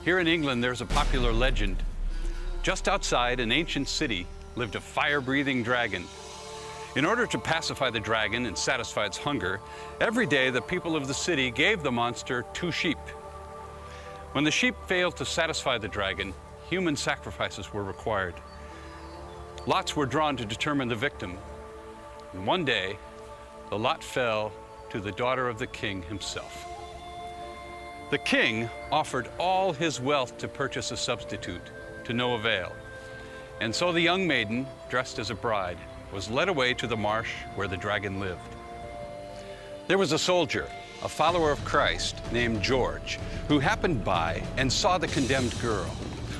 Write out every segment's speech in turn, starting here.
Here in England, there's a popular legend. Just outside an ancient city lived a fire-breathing dragon. In order to pacify the dragon and satisfy its hunger, every day the people of the city gave the monster 2 sheep. When the sheep failed to satisfy the dragon, human sacrifices were required. Lots were drawn to determine the victim. And one day, the lot fell to the daughter of the king himself. The king offered all his wealth to purchase a substitute, to no avail. And so the young maiden, dressed as a bride, was led away to the marsh where the dragon lived. There was a soldier, a follower of Christ, named George, who happened by and saw the condemned girl.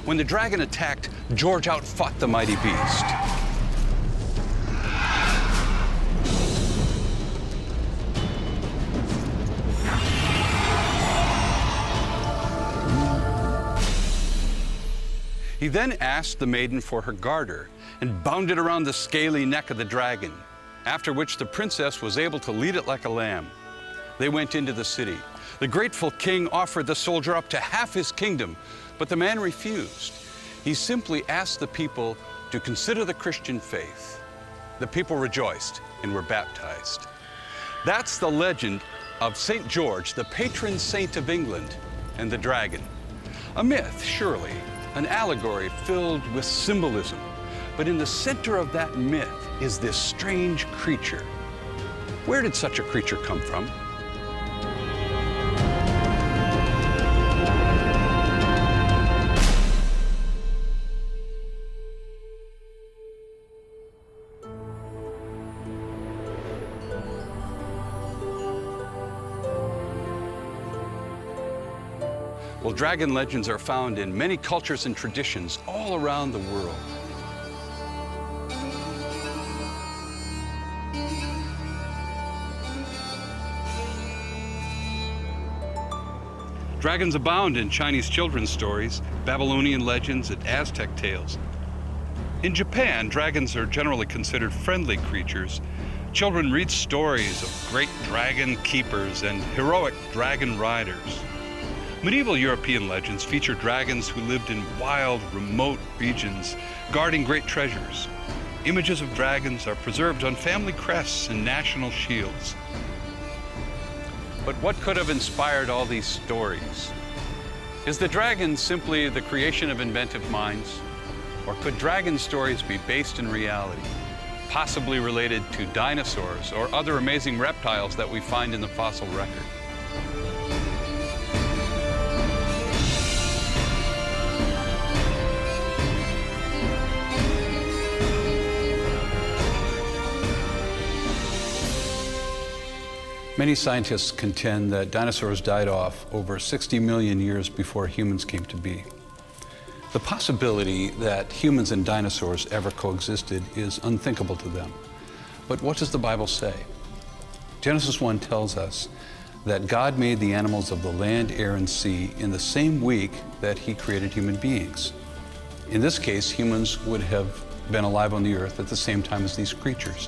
When the dragon attacked, George outfought the mighty beast. He then asked the maiden for her garter and bound it around the scaly neck of the dragon, after which the princess was able to lead it like a lamb. They went into the city. The grateful king offered the soldier up to half his kingdom, but the man refused. He simply asked the people to consider the Christian faith. The people rejoiced and were baptized. That's the legend of St. George, the patron saint of England, and the dragon. A myth, surely, an allegory filled with symbolism. But in the center of that myth is this strange creature. Where did such a creature come from? Well, dragon legends are found in many cultures and traditions all around the world. Dragons abound in Chinese children's stories, Babylonian legends, and Aztec tales. In Japan, dragons are generally considered friendly creatures. Children read stories of great dragon keepers and heroic dragon riders. Medieval European legends feature dragons who lived in wild, remote regions, guarding great treasures. Images of dragons are preserved on family crests and national shields. But what could have inspired all these stories? Is the dragon simply the creation of inventive minds? Or could dragon stories be based in reality, possibly related to dinosaurs or other amazing reptiles that we find in the fossil record? Many scientists contend that dinosaurs died off over 60 million years before humans came to be. The possibility that humans and dinosaurs ever coexisted is unthinkable to them. But what does the Bible say? Genesis 1 tells us that God made the animals of the land, air, and sea in the same week that He created human beings. In this case, humans would have been alive on the earth at the same time as these creatures.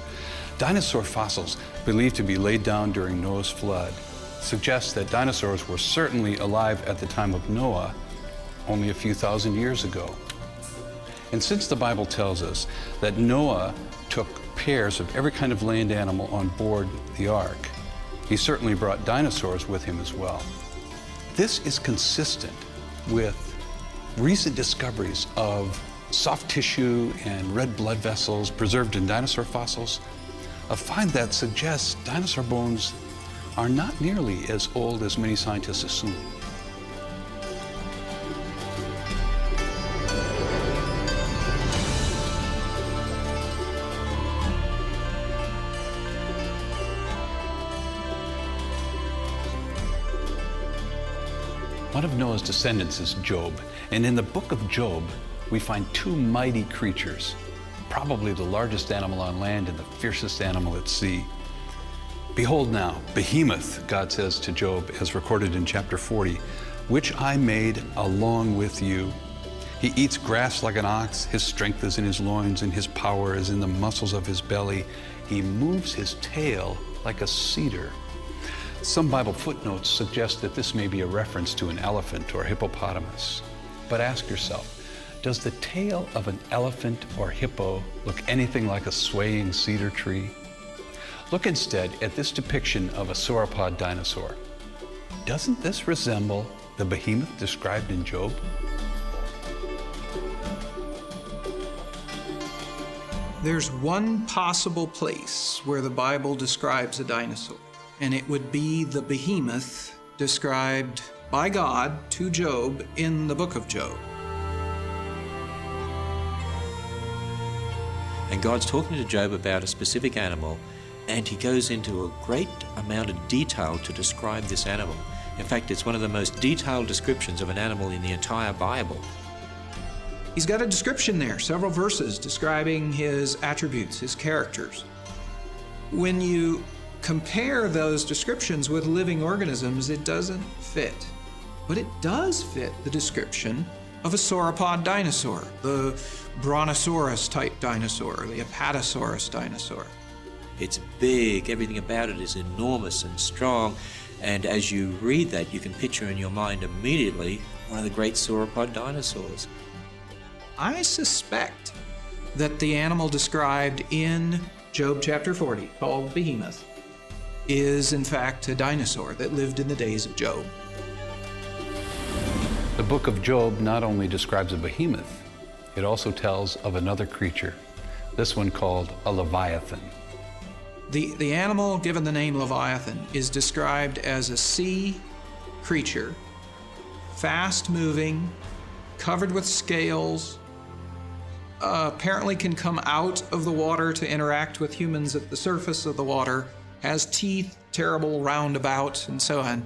Dinosaur fossils, believed to be laid down during Noah's flood, suggest that dinosaurs were certainly alive at the time of Noah, only a few thousand years ago. And since the Bible tells us that Noah took pairs of every kind of land animal on board the ark, he certainly brought dinosaurs with him as well. This is consistent with recent discoveries of soft tissue and red blood vessels preserved in dinosaur fossils, a find that suggests dinosaur bones are not nearly as old as many scientists assume. One of Noah's descendants is Job, and in the book of Job, we find 2 mighty creatures, probably the largest animal on land and the fiercest animal at sea. Behold now, Behemoth, God says to Job, as recorded in chapter 40, which I made along with you. He eats grass like an ox, his strength is in his loins, and his power is in the muscles of his belly. He moves his tail like a cedar. Some Bible footnotes suggest that this may be a reference to an elephant or hippopotamus. But ask yourself, does the tail of an elephant or hippo look anything like a swaying cedar tree? Look instead at this depiction of a sauropod dinosaur. Doesn't this resemble the behemoth described in Job? There's one possible place where the Bible describes a dinosaur, and it would be the behemoth described by God to Job in the book of Job. And God's talking to Job about a specific animal, and he goes into a great amount of detail to describe this animal. In fact, it's one of the most detailed descriptions of an animal in the entire Bible. He's got a description there, several verses describing his attributes, his characters. When you compare those descriptions with living organisms, it doesn't fit. But it does fit the description of a sauropod dinosaur, the Brontosaurus type dinosaur, the Apatosaurus dinosaur. It's big, everything about it is enormous and strong, and as you read that, you can picture in your mind immediately one of the great sauropod dinosaurs. I suspect that the animal described in Job chapter 40, called Behemoth, is in fact a dinosaur that lived in the days of Job. The book of Job not only describes a behemoth, it also tells of another creature, this one called a leviathan. The animal given the name Leviathan is described as a sea creature, fast-moving, covered with scales, apparently can come out of the water to interact with humans at the surface of the water, has teeth, terrible roundabout, and so on.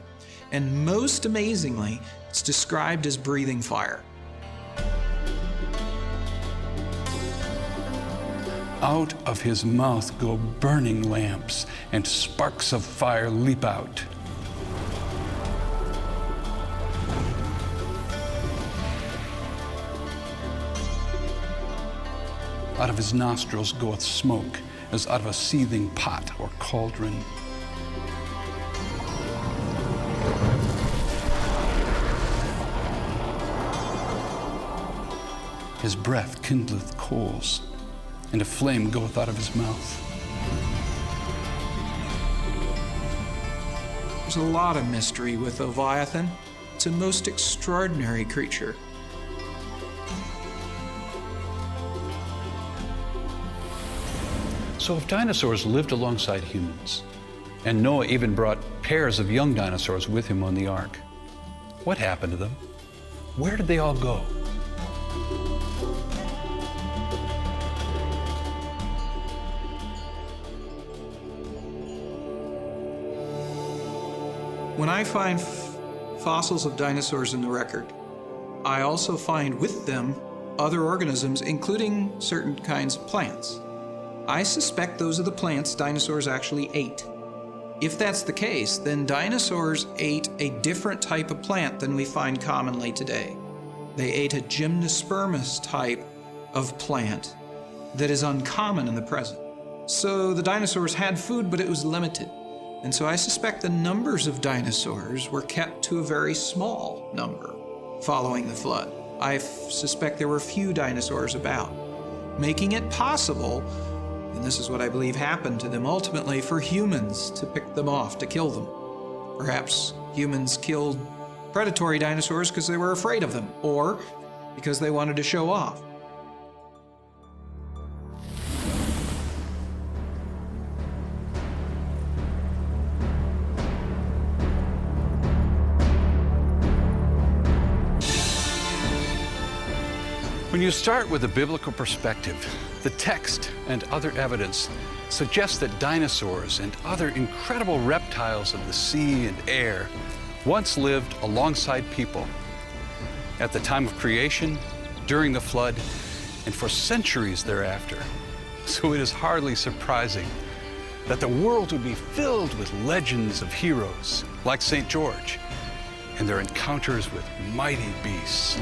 And most amazingly, it's described as breathing fire. Out of his mouth go burning lamps, and sparks of fire leap out. Out of his nostrils goeth smoke, as out of a seething pot or cauldron. His breath kindleth coals, and a flame goeth out of his mouth. There's a lot of mystery with Leviathan. It's a most extraordinary creature. So if dinosaurs lived alongside humans, and Noah even brought pairs of young dinosaurs with him on the ark, what happened to them? Where did they all go? When I find fossils of dinosaurs in the record, I also find with them other organisms, including certain kinds of plants. I suspect those are the plants dinosaurs actually ate. If that's the case, then dinosaurs ate a different type of plant than we find commonly today. They ate a gymnospermous type of plant that is uncommon in the present. So the dinosaurs had food, but it was limited. And so I suspect the numbers of dinosaurs were kept to a very small number following the flood. I suspect there were few dinosaurs about, making it possible, and this is what I believe happened to them ultimately, for humans to pick them off, to kill them. Perhaps humans killed predatory dinosaurs because they were afraid of them, or because they wanted to show off. When you start with a biblical perspective, the text and other evidence suggests that dinosaurs and other incredible reptiles of the sea and air once lived alongside people at the time of creation, during the flood, and for centuries thereafter. So it is hardly surprising that the world would be filled with legends of heroes like St. George and their encounters with mighty beasts.